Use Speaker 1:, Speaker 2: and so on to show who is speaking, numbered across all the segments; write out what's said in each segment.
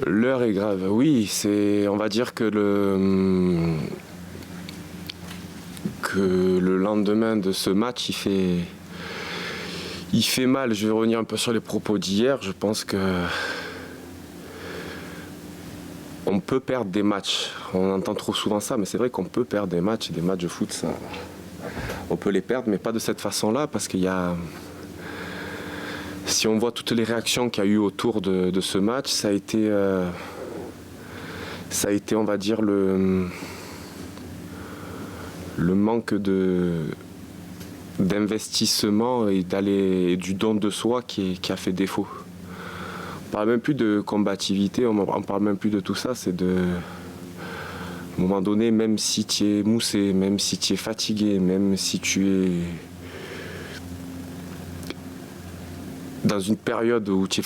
Speaker 1: L'heure est grave. Oui, on va dire que le lendemain de ce match, il fait mal. Je vais revenir un peu sur les propos d'hier. Je pense que on peut perdre des matchs. On entend trop souvent ça, mais c'est vrai qu'on peut perdre des matchs. Des matchs de foot, ça, on peut les perdre, mais pas de cette façon-là, parce qu'il y a... Si on voit toutes les réactions qu'il y a eu autour de ce match, ça a été, on va dire, le manque d'investissement et du don de soi qui a fait défaut. On parle même plus de combativité, on parle même plus de tout ça, c'est de... À un moment donné, même si tu es moussé, même si tu es fatigué, même si tu es dans une période où tu es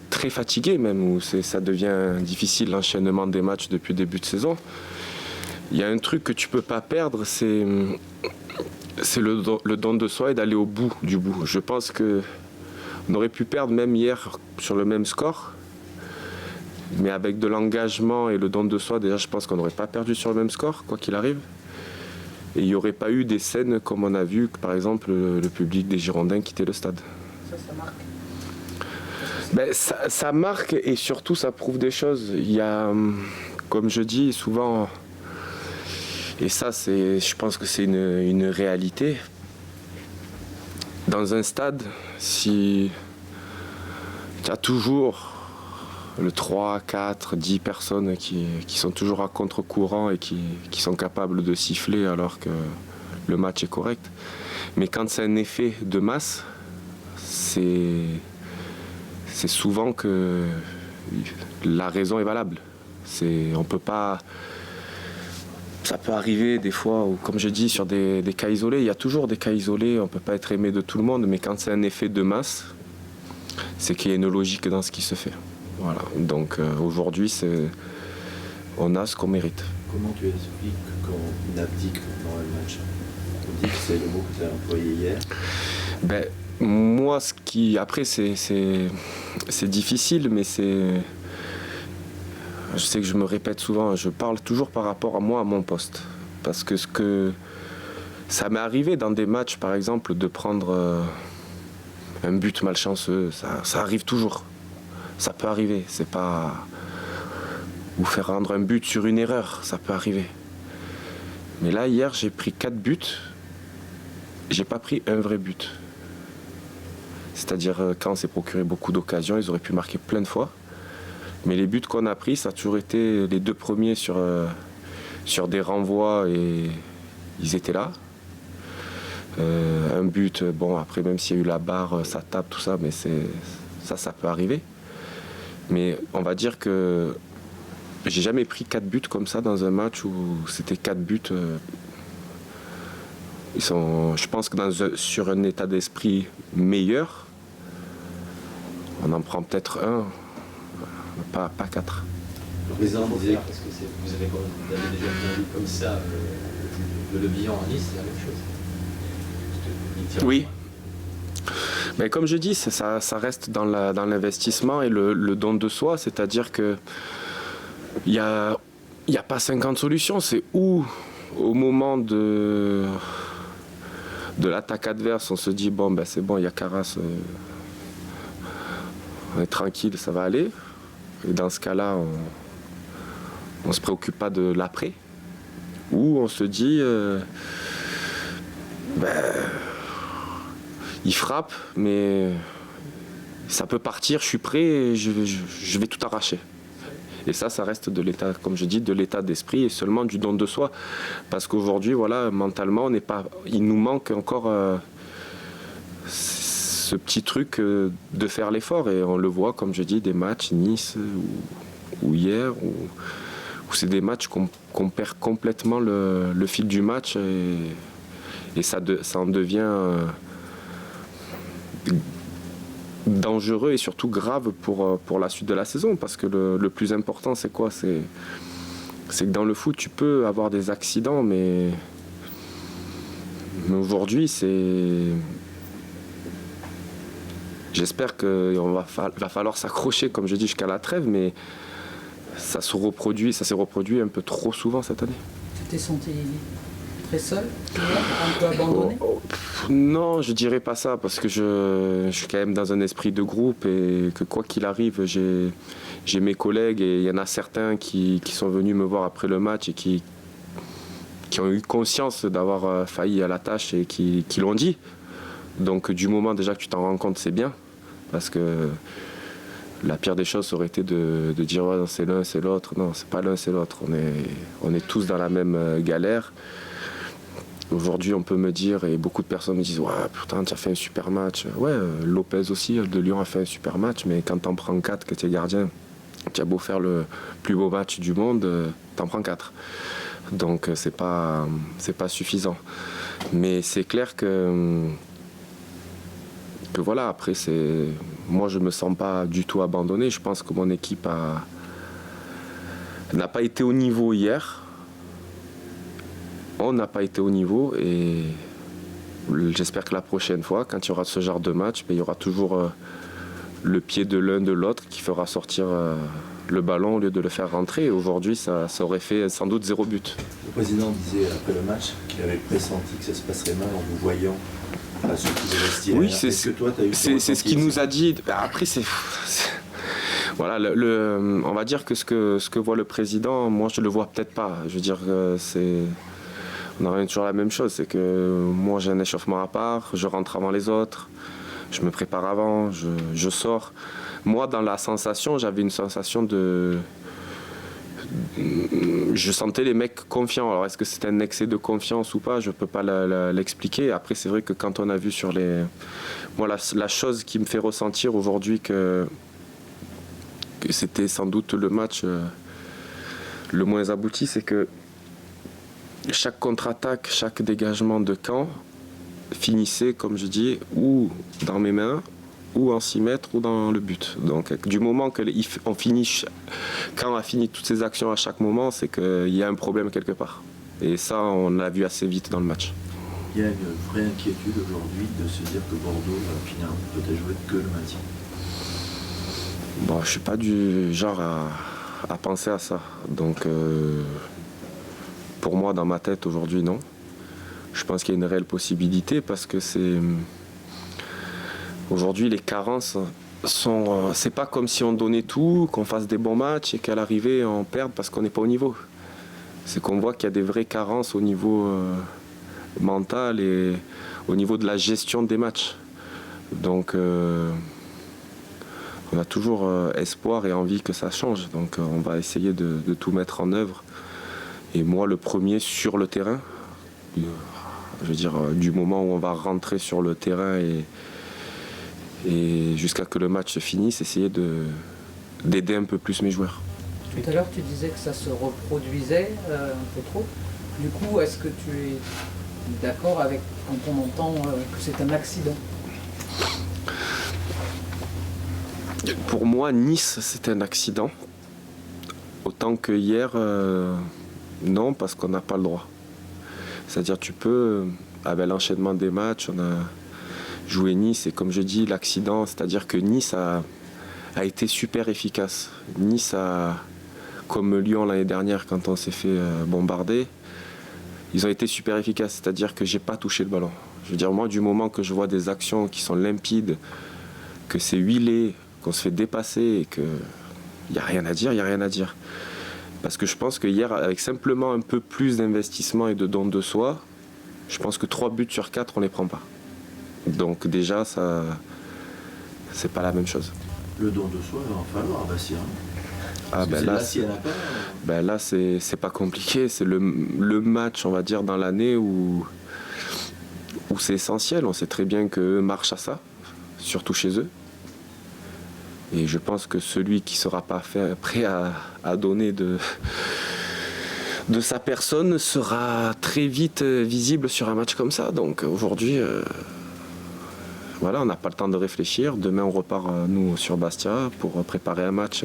Speaker 1: très fatigué, même où ça devient difficile l'enchaînement des matchs depuis le début de saison, il y a un truc que tu peux pas perdre, c'est le don de soi et d'aller au bout du bout. Je pense qu'on aurait pu perdre même hier sur le même score, mais avec de l'engagement et le don de soi, déjà je pense qu'on n'aurait pas perdu sur le même score, quoi qu'il arrive. Et il n'y aurait pas eu des scènes comme on a vu, par exemple le public des Girondins quitter le stade.
Speaker 2: Ça marque.
Speaker 1: Ça marque et surtout ça prouve des choses. Il y a, comme je dis souvent, et ça je pense que c'est une réalité, dans un stade, si tu as toujours le 3, 4, 10 personnes qui sont toujours à contre-courant et qui sont capables de siffler alors que le match est correct. Mais quand c'est un effet de masse, c'est souvent que la raison est valable. On peut pas... Ça peut arriver des fois, où, comme je dis, sur des cas isolés, il y a toujours des cas isolés, on ne peut pas être aimé de tout le monde, mais quand c'est un effet de masse, c'est qu'il y a une logique dans ce qui se fait. Voilà. Donc aujourd'hui, on a ce qu'on mérite.
Speaker 3: Comment tu expliques qu'on abdique dans le match? On dit que c'est le mot que tu as employé hier.
Speaker 1: Moi, après, c'est difficile, mais je sais que je me répète souvent, je parle toujours par rapport à moi, à mon poste. Parce que ça m'est arrivé dans des matchs, par exemple, de prendre un but malchanceux. Ça arrive toujours. Ça peut arriver. C'est pas... Ou faire rendre un but sur une erreur, ça peut arriver. Mais là, hier, j'ai pris 4 buts. J'ai pas pris un vrai but. C'est-à-dire, quand on s'est procuré beaucoup d'occasions, ils auraient pu marquer plein de fois. Mais les buts qu'on a pris, ça a toujours été les 2 premiers sur des renvois et ils étaient là. Un but, bon, après, même s'il y a eu la barre, ça tape, tout ça, mais ça peut arriver. Mais on va dire que j'ai jamais pris 4 buts comme ça dans un match où c'était 4 buts. Je pense que sur un état d'esprit meilleur, on en prend peut-être un, pas 4.
Speaker 3: Le président disait
Speaker 2: parce que vous avez déjà vu comme ça le bilan à Nice, c'est la même chose.
Speaker 1: Oui. Mais comme je dis, ça reste dans l'investissement et le don de soi, c'est-à-dire que il n'y a pas 50 solutions, c'est où au moment de l'attaque adverse, on se dit bon c'est bon, il y a Carras, on est tranquille, ça va aller. Et dans ce cas-là, on se préoccupe pas de l'après. Ou on se dit il frappe, mais ça peut partir, je suis prêt et je vais tout arracher. Et ça reste de l'état, comme je dis, de l'état d'esprit et seulement du don de soi. Parce qu'aujourd'hui, voilà, mentalement, il nous manque encore ce petit truc de faire l'effort. Et on le voit, comme je dis, des matchs, Nice ou hier, où c'est des matchs qu'on perd complètement le fil du match et ça en devient dangereux et surtout grave pour la suite de la saison, parce que le plus important c'est quoi? C'est que dans le foot tu peux avoir des accidents, mais aujourd'hui j'espère qu'il va falloir s'accrocher, comme je dis, jusqu'à la trêve, mais ça s'est reproduit un peu trop souvent cette année.
Speaker 4: Tu t'es senti très seul, un peu abandonné?
Speaker 1: Non, je dirais pas ça, parce que je suis quand même dans un esprit de groupe et que quoi qu'il arrive, j'ai mes collègues et il y en a certains qui sont venus me voir après le match et qui ont eu conscience d'avoir failli à la tâche et qui l'ont dit. Donc du moment déjà que tu t'en rends compte, c'est bien, parce que la pire des choses aurait été de dire ouais, c'est l'un, c'est l'autre. Non, c'est pas l'un, c'est l'autre. On est tous dans la même galère. Aujourd'hui, on peut me dire, et beaucoup de personnes me disent ouais, putain, tu as fait un super match. Ouais, Lopez aussi, de Lyon, a fait un super match, mais quand t'en prends 4, que tu es gardien, tu as beau faire le plus beau match du monde, t'en prends 4. Donc c'est pas suffisant. Mais c'est clair que voilà, après, moi je me sens pas du tout abandonné. Je pense que mon équipe n'a pas été au niveau hier. On n'a pas été au niveau et j'espère que la prochaine fois, quand il y aura ce genre de match, il y aura toujours le pied de l'un de l'autre qui fera sortir le ballon au lieu de le faire rentrer. Aujourd'hui, ça aurait fait sans doute 0 but.
Speaker 3: Le président disait après le match qu'il avait pressenti que ça se passerait mal en vous voyant à sortir de vestiaire.
Speaker 1: Oui, c'est ce qu'il nous a dit. Après, voilà, on va dire que ce que voit le président, moi je le vois peut-être pas. Je veux dire, on revient toujours à la même chose, c'est que moi j'ai un échauffement à part, je rentre avant les autres, je me prépare avant, je sors. Moi, dans la sensation, j'avais une sensation je sentais les mecs confiants. Alors est-ce que c'était un excès de confiance ou pas, je ne peux pas l'expliquer. Après, c'est vrai que quand on a vu sur les... Moi, la chose qui me fait ressentir aujourd'hui que c'était sans doute le match le moins abouti, c'est que chaque contre-attaque, chaque dégagement de camp finissait, comme je dis, ou dans mes mains, ou en 6 mètres, ou dans le but. Donc du moment que quand on a fini toutes ces actions à chaque moment, c'est qu'il y a un problème quelque part. Et ça, on l'a vu assez vite dans le match.
Speaker 3: Il y a une vraie inquiétude aujourd'hui de se dire que Bordeaux va finir peut-être jouer que le maintien.
Speaker 1: Bon, je ne suis pas du genre à penser à ça. Donc pour moi, dans ma tête, aujourd'hui, non. Je pense qu'il y a une réelle possibilité parce que aujourd'hui, les carences sont... c'est pas comme si on donnait tout, qu'on fasse des bons matchs et qu'à l'arrivée, on perde parce qu'on n'est pas au niveau. C'est qu'on voit qu'il y a des vraies carences au niveau mental et au niveau de la gestion des matchs. Donc on a toujours espoir et envie que ça change. Donc on va essayer de tout mettre en œuvre. Et moi, le premier sur le terrain, je veux dire, du moment où on va rentrer sur le terrain et jusqu'à que le match se finisse, essayer d'aider un peu plus mes joueurs.
Speaker 4: Tout à l'heure, tu disais que ça se reproduisait un peu trop. Du coup, est-ce que tu es d'accord avec quand on entend que c'est un accident?
Speaker 1: Pour moi, Nice, c'est un accident. Autant que hier, non, parce qu'on n'a pas le droit. C'est-à-dire, tu peux, avec l'enchaînement des matchs, on a joué Nice, et comme je dis, l'accident, c'est-à-dire que Nice a été super efficace. Nice a, comme Lyon l'année dernière, quand on s'est fait bombarder, ils ont été super efficaces, c'est-à-dire que j'ai pas touché le ballon. Je veux dire, moi, du moment que je vois des actions qui sont limpides, que c'est huilé, qu'on se fait dépasser et qu'il n'y a rien à dire, il n'y a rien à dire. Parce que je pense que hier, avec simplement un peu plus d'investissement et de don de soi, je pense que 3 buts sur 4, on ne les prend pas. Donc déjà, ça, c'est pas la même chose.
Speaker 3: Le don de soi, il va en falloir, Bastien.
Speaker 1: Ah ben là, c'est pas compliqué. C'est le match, on va dire, dans l'année où c'est essentiel. On sait très bien qu'eux marchent à ça, surtout chez eux. Et je pense que celui qui ne sera pas prêt à donner de sa personne sera très vite visible sur un match comme ça. Donc aujourd'hui, voilà, on n'a pas le temps de réfléchir. Demain, on repart, nous, sur Bastia pour préparer un match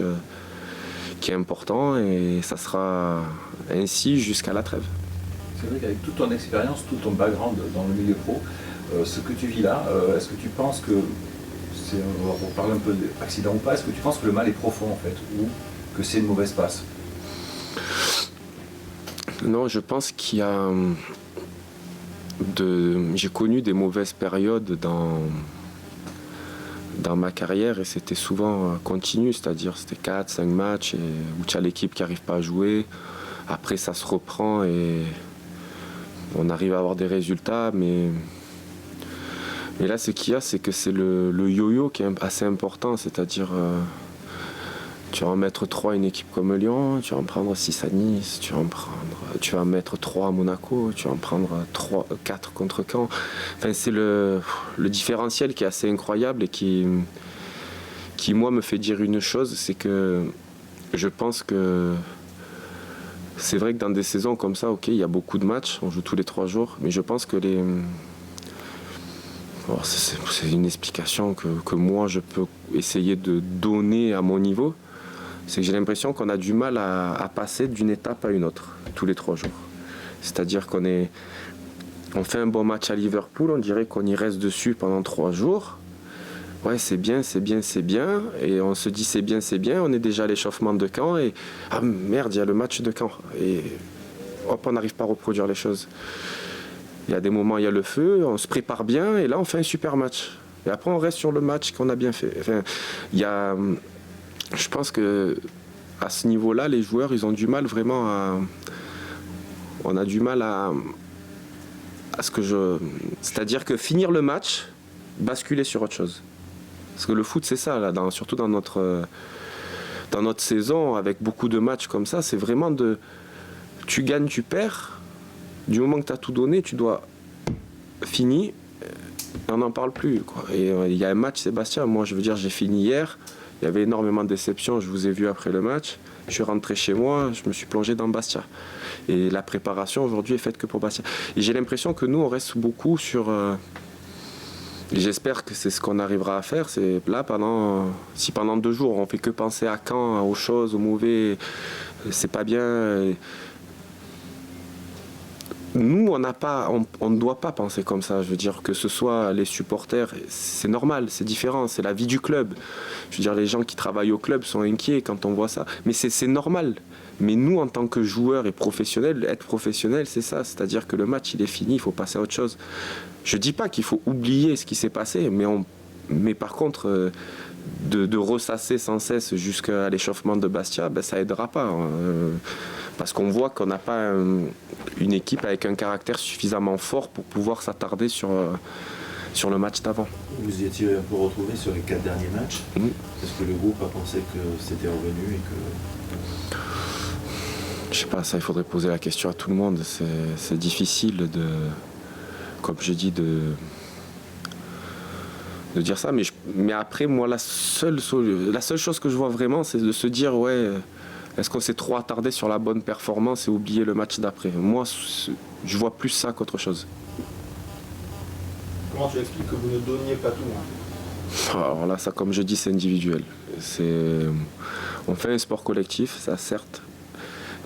Speaker 1: qui est important et ça sera ainsi jusqu'à la trêve.
Speaker 5: C'est vrai qu'avec toute ton expérience, tout ton background dans le milieu pro, ce que tu vis là, est-ce que tu penses que, on parle un peu d'accident ou pas, est-ce que tu penses que le mal est profond en fait, ou que c'est une mauvaise passe?
Speaker 1: Non, je pense qu'il y a j'ai connu des mauvaises périodes dans ma carrière et c'était souvent continu, c'est-à-dire c'était 4-5 matchs où tu as l'équipe qui n'arrive pas à jouer. Après ça se reprend et on arrive à avoir des résultats, mais là ce qu'il y a, c'est que c'est le yo-yo qui est assez important, c'est-à-dire tu vas en mettre 3 à une équipe comme Lyon, tu vas en prendre 6 à Nice, tu vas en mettre 3 à Monaco, tu vas en prendre 4 contre Caen. Enfin, c'est le différentiel qui est assez incroyable et qui moi me fait dire une chose, c'est que je pense que c'est vrai que dans des saisons comme ça, ok, il y a beaucoup de matchs, on joue tous les 3 jours, mais je pense que c'est une explication que moi je peux essayer de donner à mon niveau. C'est que j'ai l'impression qu'on a du mal à passer d'une étape à une autre, tous les 3 jours. C'est-à-dire on fait un bon match à Liverpool, on dirait qu'on y reste dessus pendant 3 jours. Ouais, c'est bien, c'est bien, c'est bien. Et on se dit c'est bien, on est déjà à l'échauffement de Caen et ah merde, il y a le match de Caen. Et hop, on n'arrive pas à reproduire les choses. Il y a des moments, il y a le feu, on se prépare bien et là on fait un super match. Et après on reste sur le match qu'on a bien fait. Enfin, je pense que à ce niveau-là, les joueurs, ils ont du mal vraiment on a du mal à ce que c'est-à-dire que finir le match, basculer sur autre chose. Parce que le foot, c'est ça, là, surtout dans notre saison, avec beaucoup de matchs comme ça, c'est vraiment tu gagnes, tu perds. Du moment que tu as tout donné, tu dois finir. On n'en parle plus, quoi. Et il y a un match, Sébastien, moi je veux dire, j'ai fini hier. Il y avait énormément de déceptions, je vous ai vu après le match. Je suis rentré chez moi, je me suis plongé dans Bastia. Et la préparation aujourd'hui est faite que pour Bastia. Et j'ai l'impression que nous, on reste beaucoup sur... et j'espère que c'est ce qu'on arrivera à faire. C'est là, si pendant 2 jours, on fait que penser à Caen, aux choses, aux mauvais, c'est pas bien... Nous, on ne doit pas penser comme ça. Je veux dire, que ce soit les supporters, c'est normal, c'est différent, c'est la vie du club. Je veux dire, les gens qui travaillent au club sont inquiets quand on voit ça. Mais c'est normal. Mais nous, en tant que joueurs et professionnels, être professionnel, c'est ça. C'est-à-dire que le match, il est fini, il faut passer à autre chose. Je ne dis pas qu'il faut oublier ce qui s'est passé, mais par contre, de ressasser sans cesse jusqu'à l'échauffement de Bastia, ça aidera pas. Parce qu'on voit qu'on n'a pas une équipe avec un caractère suffisamment fort pour pouvoir s'attarder sur le match d'avant.
Speaker 3: Vous y étiez un peu retrouvé sur les 4 derniers matchs. Est-ce que le groupe a pensé que c'était revenu et que...
Speaker 1: Je sais pas, ça il faudrait poser la question à tout le monde. C'est difficile comme je dis, de dire ça. Mais après, moi, la seule chose que je vois vraiment, c'est de se dire, ouais... Est-ce qu'on s'est trop attardé sur la bonne performance et oublié le match d'après? Moi, je vois plus ça qu'autre chose.
Speaker 6: Comment tu expliques que vous ne donniez pas tout?
Speaker 1: Alors là, ça, comme je dis, c'est individuel. On fait un sport collectif, ça certes.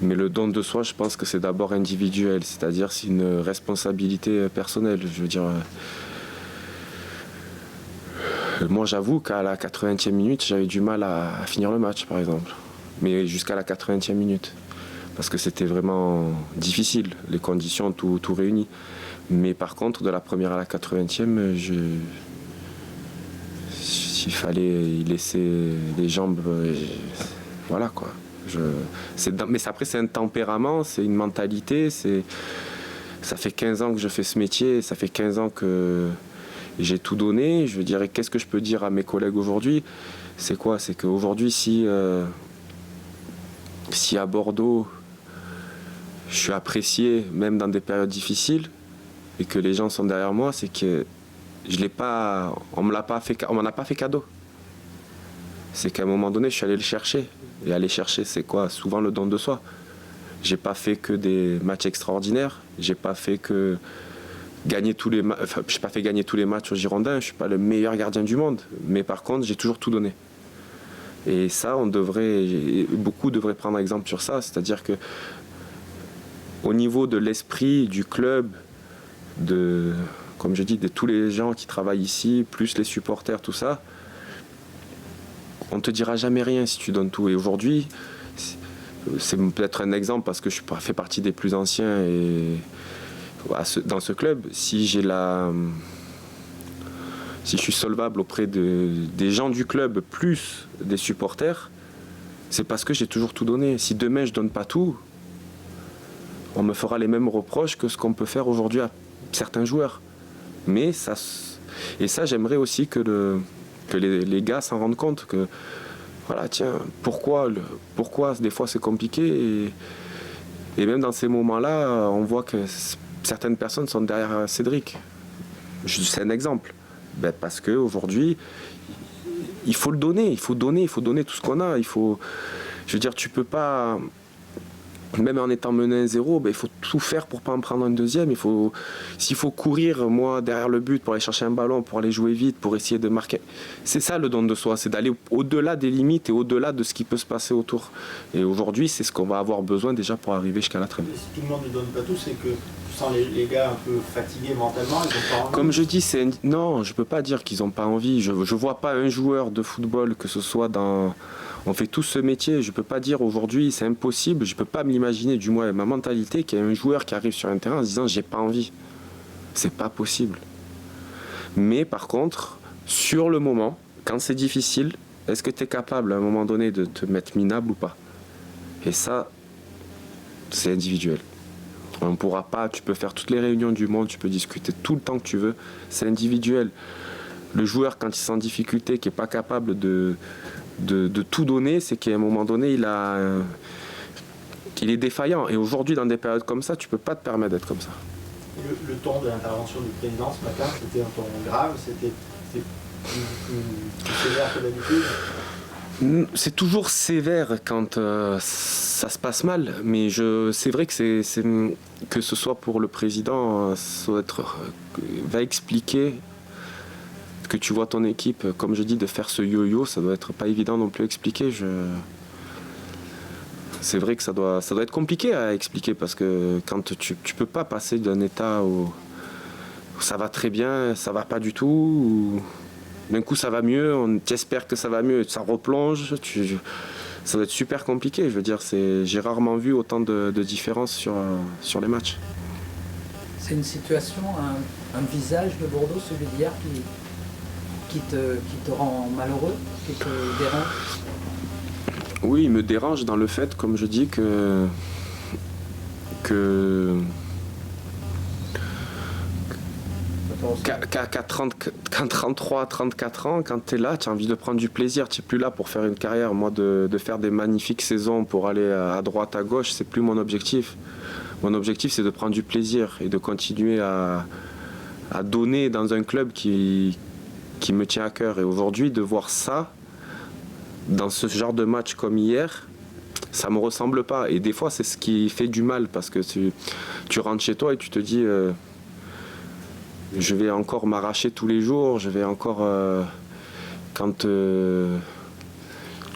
Speaker 1: Mais le don de soi, je pense que c'est d'abord individuel. C'est-à-dire, c'est une responsabilité personnelle. Je veux dire... Moi, j'avoue qu'à la 80e minute, j'avais du mal à finir le match, par exemple. Mais jusqu'à la 80e minute. Parce que c'était vraiment difficile, les conditions tout réunies. Mais par contre, de la première à la 80e, s'il fallait y laisser les jambes, voilà quoi. Mais après, c'est un tempérament, c'est une mentalité. Ça fait 15 ans que je fais ce métier, ça fait 15 ans que j'ai tout donné. Je dirais, qu'est-ce que je peux dire à mes collègues aujourd'hui? C'est quoi? C'est qu'aujourd'hui, si à Bordeaux, je suis apprécié, même dans des périodes difficiles, et que les gens sont derrière moi, c'est que on m'en a pas fait cadeau. C'est qu'à un moment donné, je suis allé le chercher. Et aller chercher, c'est quoi? Souvent le don de soi. J'ai pas fait que des matchs extraordinaires. J'ai pas fait que gagner tous les j'ai pas fait gagner tous les matchs aux Girondins. Je suis pas le meilleur gardien du monde, mais par contre, j'ai toujours tout donné. Et ça, beaucoup devraient prendre exemple sur ça, c'est-à-dire que au niveau de l'esprit du club, comme je dis, de tous les gens qui travaillent ici, plus les supporters, tout ça, on ne te dira jamais rien si tu donnes tout. Et aujourd'hui, c'est peut-être un exemple parce que je fais partie des plus anciens et dans ce club, si je suis solvable auprès des gens du club plus des supporters, c'est parce que j'ai toujours tout donné. Si demain je donne pas tout, on me fera les mêmes reproches que ce qu'on peut faire aujourd'hui à certains joueurs. Mais ça, j'aimerais aussi que les gars s'en rendent compte que voilà, tiens, pourquoi des fois c'est compliqué et même dans ces moments-là, on voit que certaines personnes sont derrière Cédric. C'est un exemple. Ben parce qu'aujourd'hui, il faut le donner, il faut donner tout ce qu'on a. Je veux dire, tu peux pas, même en étant mené 1-0, ben il faut tout faire pour pas en prendre un deuxième. S'il faut courir, moi, derrière le but pour aller chercher un ballon, pour aller jouer vite, pour essayer de marquer. C'est ça le don de soi, c'est d'aller au-delà des limites et au-delà de ce qui peut se passer autour. Et aujourd'hui, c'est ce qu'on va avoir besoin déjà pour arriver jusqu'à la trêve.
Speaker 6: Si tout le monde ne donne pas tout, c'est que tu sens les gars un peu fatigués mentalement, ils ont pas envie.
Speaker 1: Comme je dis, non, je peux pas dire qu'ils n'ont pas envie. Je vois pas un joueur de football, que ce soit dans... On fait tous ce métier, je peux pas dire aujourd'hui c'est impossible, je peux pas me l'imaginer, du moins ma mentalité, qu'il y a un joueur qui arrive sur un terrain en se disant j'ai pas envie. C'est pas possible. Mais par contre, sur le moment, quand c'est difficile, est-ce que tu es capable à un moment donné de te mettre minable ou pas? Et ça, c'est individuel. On pourra pas, tu peux faire toutes les réunions du monde, tu peux discuter tout le temps que tu veux, c'est individuel. Le joueur, quand il est en difficulté, qui n'est pas capable de tout donner, c'est qu'à un moment donné, il est défaillant. Et aujourd'hui, dans des périodes comme ça, tu ne peux pas te permettre d'être comme ça.
Speaker 6: Le ton de l'intervention du président ce matin, c'était un ton grave, c'était plus sévère que d'habitude?
Speaker 1: C'est toujours sévère quand ça se passe mal, mais c'est vrai que que ce soit pour le président, va expliquer que tu vois ton équipe, comme je dis, de faire ce yo-yo, ça doit être pas évident non plus à expliquer. C'est vrai que ça doit être compliqué à expliquer parce que quand tu peux pas passer d'un état où ça va très bien, ça va pas du tout, ou d'un coup ça va mieux, on t'espère que ça va mieux, ça replonge, ça doit être super compliqué. Je veux dire, j'ai rarement vu autant de différences sur les matchs.
Speaker 4: C'est une situation, un visage de Bordeaux, celui d'hier, qui te rend malheureux, qui te dérange?
Speaker 1: Oui, il me dérange dans le fait, comme je dis, qu'à 33, 34 ans, quand tu es là, tu as envie de prendre du plaisir. Tu n'es plus là pour faire une carrière. Moi, de faire des magnifiques saisons pour aller à droite, à gauche, c'est plus mon objectif. Mon objectif, c'est de prendre du plaisir et de continuer à donner dans un club qui me tient à cœur. Et aujourd'hui, de voir ça dans ce genre de match comme hier, ça me ressemble pas. Et des fois, c'est ce qui fait du mal parce que tu rentres chez toi et tu te dis je vais encore m'arracher tous les jours, je vais encore quand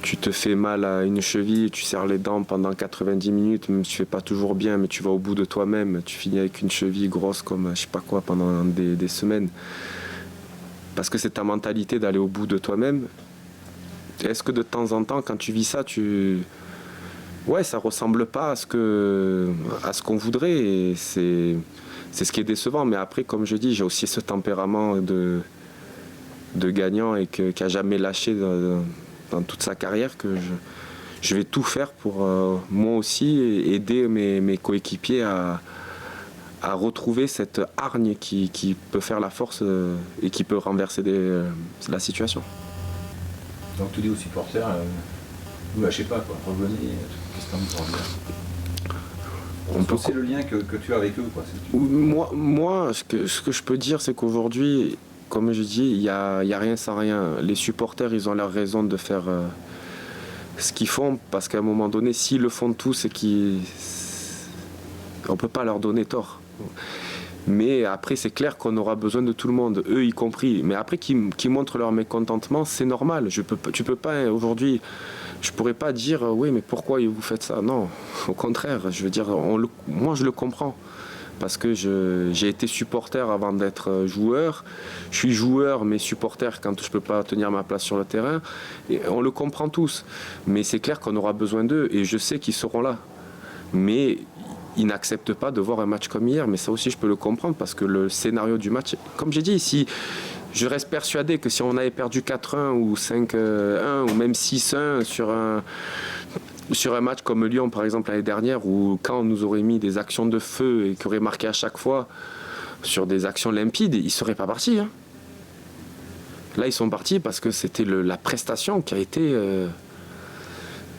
Speaker 1: tu te fais mal à une cheville, tu serres les dents pendant 90 minutes, même si tu fais pas toujours bien, mais tu vas au bout de toi-même, tu finis avec une cheville grosse comme je sais pas quoi pendant des semaines. Parce que c'est ta mentalité d'aller au bout de toi-même. Est-ce que de temps en temps, quand tu vis ça, ça ressemble pas à ce qu'on voudrait, et c'est ce qui est décevant. Mais après, comme je dis, j'ai aussi ce tempérament de gagnant et qui a jamais lâché dans toute sa carrière, que je vais tout faire pour moi aussi aider mes coéquipiers à retrouver cette hargne qui peut faire la force et qui peut renverser la situation.
Speaker 5: Donc tu dis aux supporters, ne lâchez pas, quoi, revenez, qu'est-ce qu'on vous en dire? C'est le lien que tu as avec eux, quoi.
Speaker 1: Moi, ce que je peux dire, c'est qu'aujourd'hui, comme je dis, il y a rien sans rien. Les supporters, ils ont leur raison de faire ce qu'ils font, parce qu'à un moment donné, s'ils le font tous, c'est on peut pas leur donner tort. Mais après, c'est clair qu'on aura besoin de tout le monde, eux y compris. Mais après, qu'ils montrent leur mécontentement, c'est normal. Tu peux pas, aujourd'hui, je pourrais pas dire oui, mais pourquoi vous faites ça? Non, au contraire, je veux dire, moi je le comprends. parce que j'ai été supporter avant d'être joueur. Je suis joueur mais supporter quand je ne peux pas tenir ma place sur le terrain. Et on le comprend tous. Mais c'est clair qu'on aura besoin d'eux et je sais qu'ils seront là. Mais ils n'acceptent pas de voir un match comme hier. Mais ça aussi je peux le comprendre parce que le scénario du match, comme j'ai dit, si je reste persuadé que si on avait perdu 4-1 ou 5-1 ou même 6-1 sur un match comme Lyon par exemple l'année dernière, où quand on nous aurait mis des actions de feu et qui aurait marqué à chaque fois sur des actions limpides, ils ne seraient pas partis. Hein. Là ils sont partis parce que c'était la prestation qui a été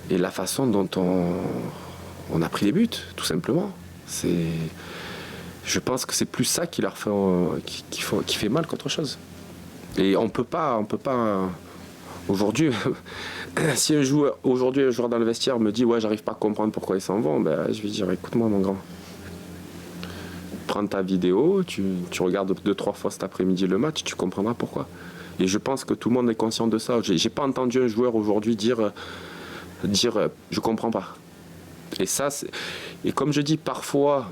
Speaker 1: et la façon dont on a pris les buts, tout simplement. Je pense que c'est plus ça qui leur fait, qui fait mal qu'autre chose. Et on peut pas aujourd'hui, si un joueur dans le vestiaire me dit ouais j'arrive pas à comprendre pourquoi ils s'en vont, ben, je vais dire écoute-moi mon grand, prends ta vidéo, tu regardes 2-3 fois cet après-midi le match, tu comprendras pourquoi. Et je pense que tout le monde est conscient de ça. J'ai pas entendu un joueur aujourd'hui dire je comprends pas. Et ça, et comme je dis parfois,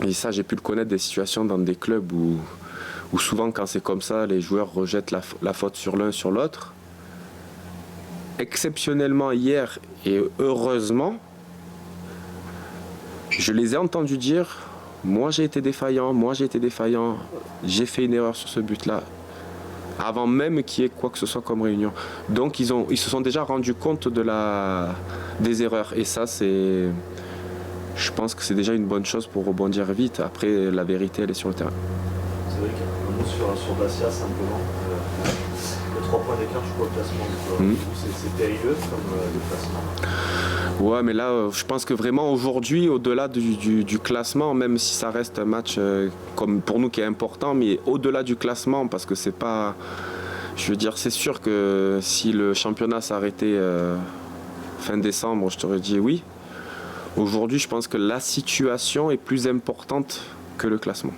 Speaker 1: et ça j'ai pu le connaître des situations dans des clubs où souvent quand c'est comme ça, les joueurs rejettent la faute sur l'un sur l'autre. Exceptionnellement hier et heureusement, je les ai entendus dire moi j'ai été défaillant, j'ai fait une erreur sur ce but-là, avant même qu'il y ait quoi que ce soit comme réunion. Donc ils se sont déjà rendus compte des erreurs. Et ça, je pense que c'est déjà une bonne chose pour rebondir vite. Après, la vérité, elle est sur le terrain.
Speaker 3: C'est vrai qu'un mot sur Bastia, simplement. Il y a 3 points d'écart, je crois, au classement. C'est périlleux comme déplacement.
Speaker 1: Ouais, mais là, je pense que vraiment aujourd'hui, au-delà du classement, même si ça reste un match comme pour nous qui est important, mais au-delà du classement, parce que c'est pas... Je veux dire, c'est sûr que si le championnat s'arrêtait fin décembre, je t'aurais dit oui. Aujourd'hui, je pense que la situation est plus importante que le classement.